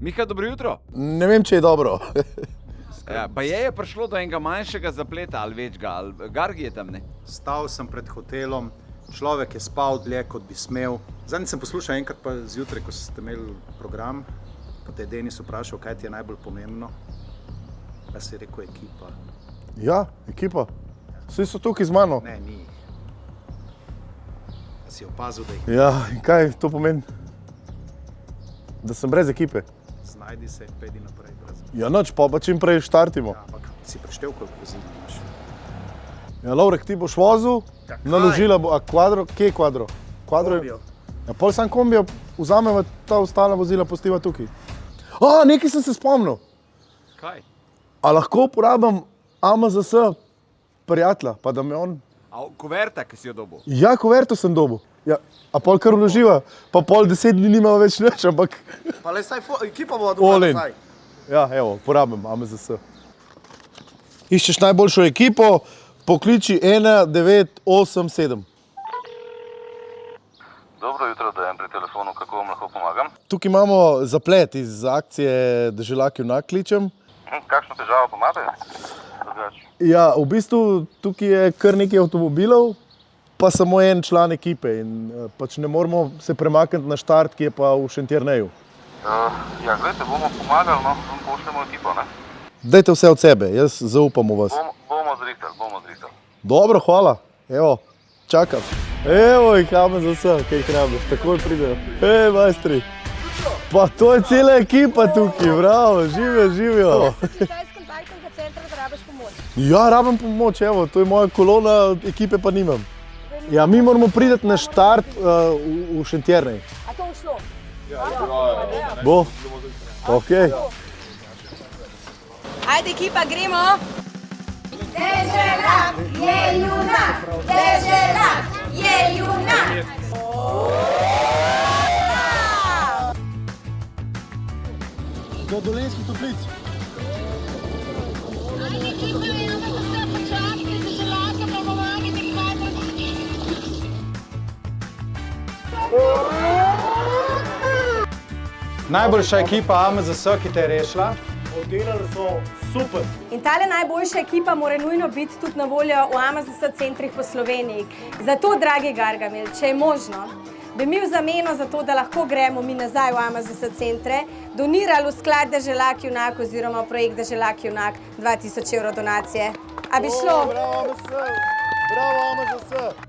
Miha, dobro jutro. Ne vem, če je dobro. Ja, pa je prišlo do enega manjšega zapleta ali večga, ali Gargi je tam, ne? Stal sem pred hotelom, človek je spal dlje, kot bi smel. Zadnjič sem poslušal enkrat pa zjutraj, ko ste imeli program, pa te je Denis vprašal, kaj ti je najbolj pomembno. Jaz si rekel ekipa. Ja, ekipa. Vsi so tukaj z mano. Ne, ni jih. Jaz si opazil, da jih Ja, in kaj to pomeni? Da sem brez ekipe. znajdi se, pedi naprej. Brez... Ja, noč, pa čim prej štartimo. Ja, ampak si preštel, koliko vozil imaš. Ja, Lovrek, ti boš vozil, Ja, kaj? naložila bo, a kvadro, kje je kvadro? Kvadro je... Kombijo. Ja, pol sam kombijo, vzameva ta ostala vozila, postiva tukaj. A, nekaj sem se spomnil. Kaj? A lahko uporabim AMZS prijatelja, pa da me on... A kuverta, ki si jo dobil? Ja, kuverto sem dobil. Ja, a pol kar vloživa, pa pol 10 dni nima več nič, ampak... Pa le saj ekipa bo All in. nazaj. Ja, evo, porabim AMZS. Iščeš najboljšo ekipo, pokliči 1987. Dobro jutro, dajem pri telefonu, kako vam lahko pomagam? Tukaj imamo zaplet iz akcije Deželak junak kličem. Kakšno težavo pa imate? Drugače. Ja, v bistvu tukaj je kar nekaj avtomobilov, pa samo en član ekipe in pač ne moramo se premakniti na štart, ki je pa v Šentjerneju. Ja, gledajte, bomo pomagali, no, vam pošljemo ekipo, ne? Dajte vse od sebe, jaz zaupam v vas. Bomo zrihtali. Dobro, hvala. Evo, čakam. Evo jih AMZS, kaj jih rabiš, takoj pridejo. Hej, majstri. Pa to je cela ekipa tukaj, bravo, živijo. Zdaj s kontaktnega centra, da rabiš pomoč. Ja, rabim pomoč, evo, to je moja kolona, ekipe pa nimam. Ja, mi moramo priti na štart v Šentjernej. A to ušlo? Bo? Okej. Ajde, ekipa, gremo! Deželak je junak, Deželak je junak. Do Dolenjskih Toplic. Najboljša ekipa AMZS, ki te je rešila. Oddelali so super. In tale najboljša ekipa mora nujno biti tudi na voljo v AMZS centrih po Sloveniji. Zato, dragi Gargamel, če je možno, bi mi v zameno za to, da lahko gremo mi nazaj v AMZS centre, donirali v sklad Deželak junak oziroma projekt Deželak junak 2000 evrov donacije. A bi šlo? Bravo AMZS, bravo AMZS.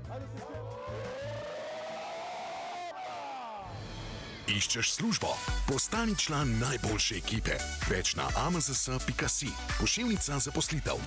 Iščeš službo? Postani član najboljše ekipe. Več na amzs.si. Pošiljnica zaposlitev.